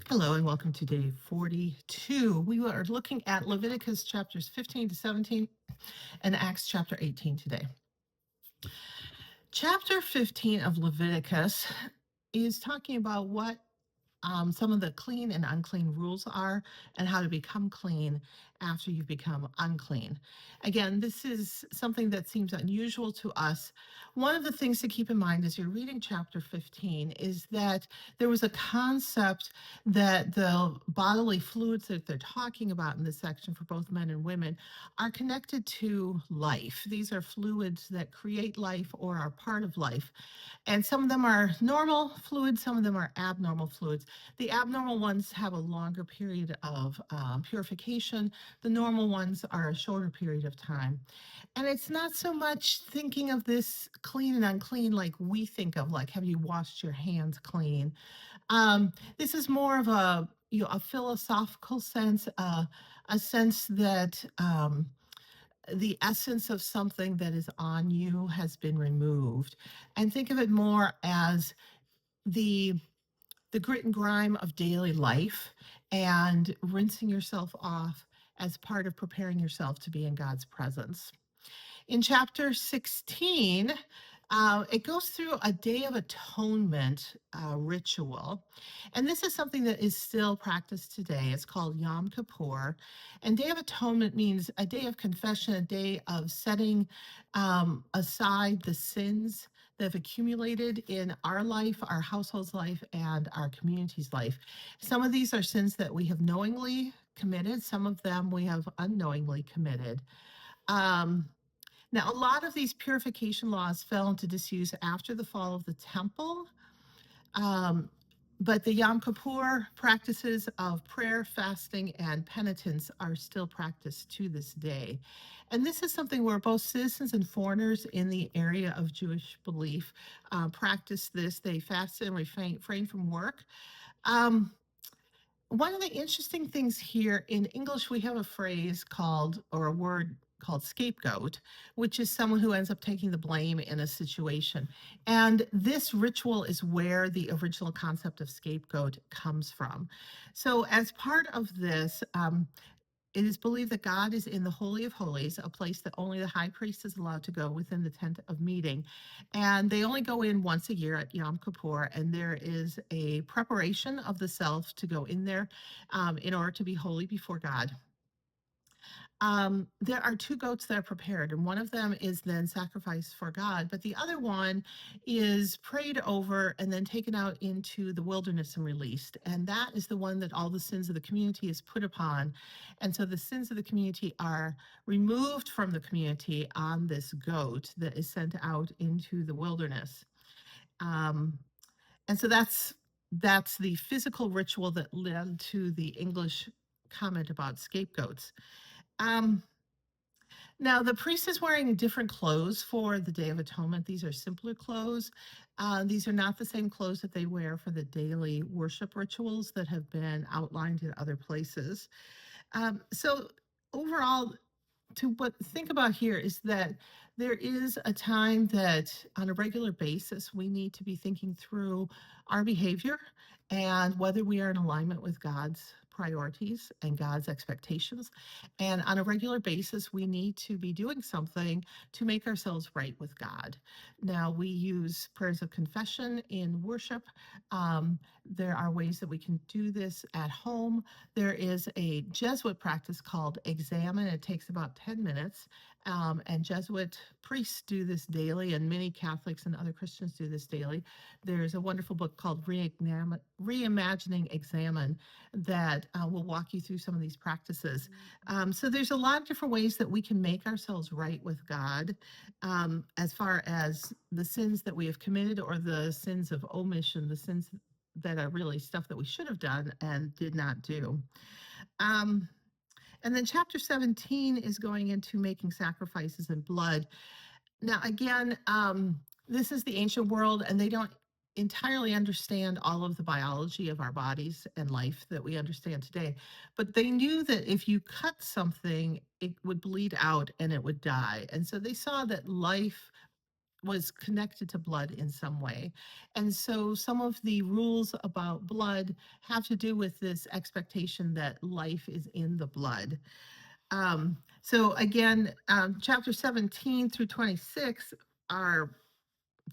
Hello and welcome to day 42. We are looking at Leviticus chapters 15 to 17 and Acts chapter 18 today. Chapter 15 of Leviticus is talking about what some of the clean and unclean rules are and how to become clean after you've become unclean. Again, this is something that seems unusual to us. One of the things to keep in mind as you're reading chapter 15 is that there was a concept that the bodily fluids that they're talking about in this section for both men and women are connected to life. These are fluids that create life or are part of life. And some of them are normal fluids, some of them are abnormal fluids. The abnormal ones have a longer period of purification. The normal ones are a shorter period of time. And it's not so much thinking of this clean and unclean like we think of, like, have you washed your hands clean? This is more of a philosophical sense, a sense that the essence of something that is on you has been removed. And think of it more as the grit and grime of daily life and rinsing yourself off as part of preparing yourself to be in God's presence. In chapter 16, it goes through a Day of Atonement ritual. And this is something that is still practiced today. It's called Yom Kippur. And Day of Atonement means a day of confession, a day of setting aside the sins that have accumulated in our life, our household's life, and our community's life. Some of these are sins that we have knowingly committed, some of them we have unknowingly committed. Now, a lot of these purification laws fell into disuse after the fall of the temple, but the Yom Kippur practices of prayer, fasting, and penitence are still practiced to this day. And this is something where both citizens and foreigners in the area of Jewish belief practice this. They fast and refrain from work. One of the interesting things here in English, we have a phrase called, or a word called scapegoat, which is someone who ends up taking the blame in a situation. And this ritual is where the original concept of scapegoat comes from. So, as part of this, it is believed that God is in the Holy of Holies, a place that only the high priest is allowed to go within the tent of meeting. And they only go in once a year at Yom Kippur, and there is a preparation of the self to go in there in order to be holy before God. There are two goats that are prepared, and one of them is then sacrificed for God, but the other one is prayed over and then taken out into the wilderness and released. And that is the one that all the sins of the community is put upon. And so the sins of the community are removed from the community on this goat that is sent out into the wilderness. And so that's the physical ritual that led to the English comment about scapegoats. Um, Now, the priest is wearing different clothes for the Day of Atonement. These are simpler clothes. These are not the same clothes that they wear for the daily worship rituals that have been outlined in other places. So, overall, to what think about here is that there is a time that on a regular basis we need to be thinking through our behavior and whether we are in alignment with God's priorities and God's expectations. And on a regular basis, we need to be doing something to make ourselves right with God. Now, we use prayers of confession in worship. There are ways that we can do this at home. There is a Jesuit practice called Examen. It takes about 10 minutes. And Jesuit priests do this daily, and many Catholics and other Christians do this daily. There's a wonderful book called Reimagining Examen that will walk you through some of these practices. So there's a lot of different ways that we can make ourselves right with God as far as the sins that we have committed or the sins of omission, the sins that are really stuff that we should have done and did not do. And then chapter 17 is going into making sacrifices in blood. Now, again, this is the ancient world, and they don't entirely understand all of the biology of our bodies and life that we understand today. But they knew that if you cut something, it would bleed out and it would die. And so they saw that life was connected to blood in some way. And so some of the rules about blood have to do with this expectation that life is in the blood. So again, chapter 17 through 26 are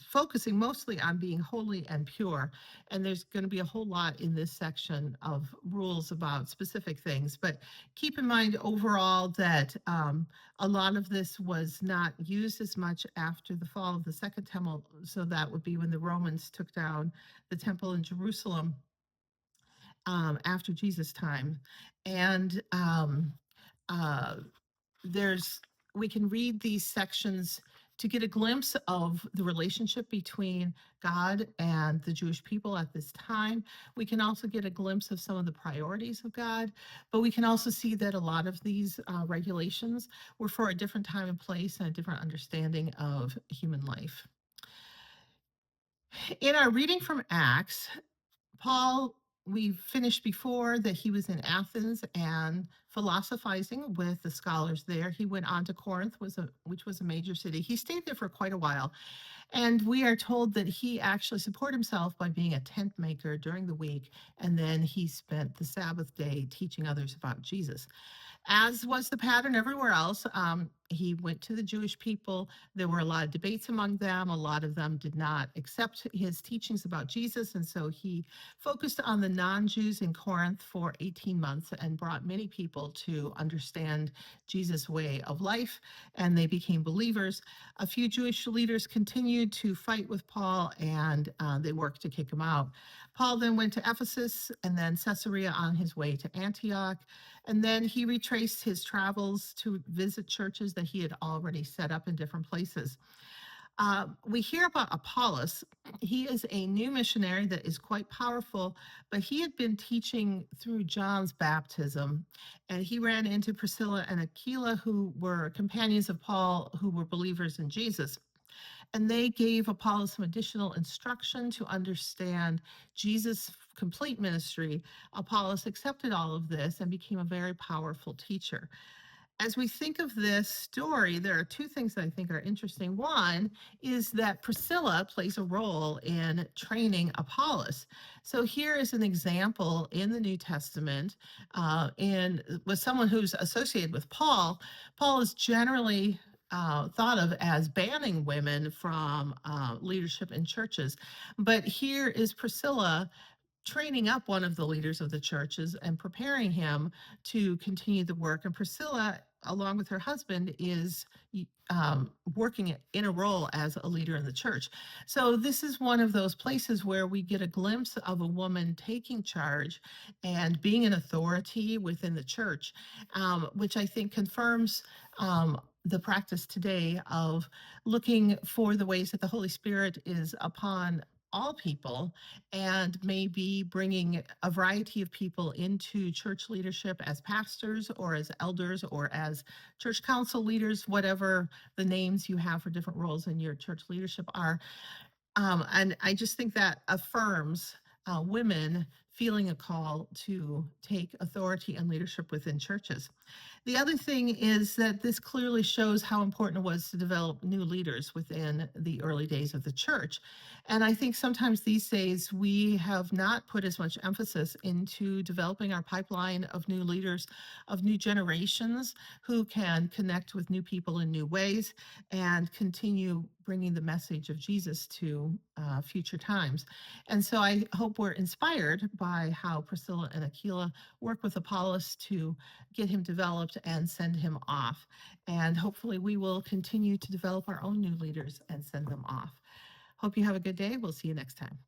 focusing mostly on being holy and pure. And there's going to be a whole lot in this section of rules about specific things. But keep in mind overall that a lot of this was not used as much after the fall of the Second Temple. So that would be when the Romans took down the temple in Jerusalem after Jesus' time. And uh, there's we can read these sections to get a glimpse of the relationship between God and the Jewish people at this time. We can also get a glimpse of some of the priorities of God, but we can also see that a lot of these regulations were for a different time and place and a different understanding of human life. In our reading from Acts, Paul, we finished before that he was in Athens and philosophizing with the scholars there. He went on to Corinth, which was a major city. He stayed there for quite a while. And we are told that he actually supported himself by being a tent maker during the week. And then he spent the Sabbath day teaching others about Jesus. As was the pattern everywhere else, he went to the Jewish people. There were a lot of debates among them. A lot of them did not accept his teachings about Jesus. And so he focused on the non-Jews in Corinth for 18 months and brought many people to understand Jesus' way of life, and they became believers. A few Jewish leaders continued to fight with Paul, and they worked to kick him out. Paul then went to Ephesus and then Caesarea on his way to Antioch. And then he retraced his travels to visit churches that he had already set up in different places. We hear about Apollos. He is a new missionary that is quite powerful, but he had been teaching through John's baptism, and he ran into Priscilla and Aquila, who were companions of Paul, who were believers in Jesus. And they gave Apollos some additional instruction to understand Jesus' complete ministry. Apollos accepted all of this and became a very powerful teacher. As we think of this story, there are two things that I think are interesting. One is that Priscilla plays a role in training Apollos. So here is an example in the New Testament with someone who's associated with Paul. Paul is generally thought of as banning women from leadership in churches. But here is Priscilla training up one of the leaders of the churches and preparing him to continue the work. And Priscilla, along with her husband, is working in a role as a leader in the church. So this is one of those places where we get a glimpse of a woman taking charge and being an authority within the church, which I think confirms the practice today of looking for the ways that the Holy Spirit is upon all people and maybe bringing a variety of people into church leadership as pastors or as elders or as church council leaders, whatever the names you have for different roles in your church leadership are. And I just think that affirms women feeling a call to take authority and leadership within churches. The other thing is that this clearly shows how important it was to develop new leaders within the early days of the church. And I think sometimes these days we have not put as much emphasis into developing our pipeline of new leaders, of new generations who can connect with new people in new ways and continue bringing the message of Jesus to future times. And so I hope we're inspired by how Priscilla and Aquila work with Apollos to get him developed and send him off. And hopefully we will continue to develop our own new leaders and send them off. Hope you have a good day. We'll see you next time.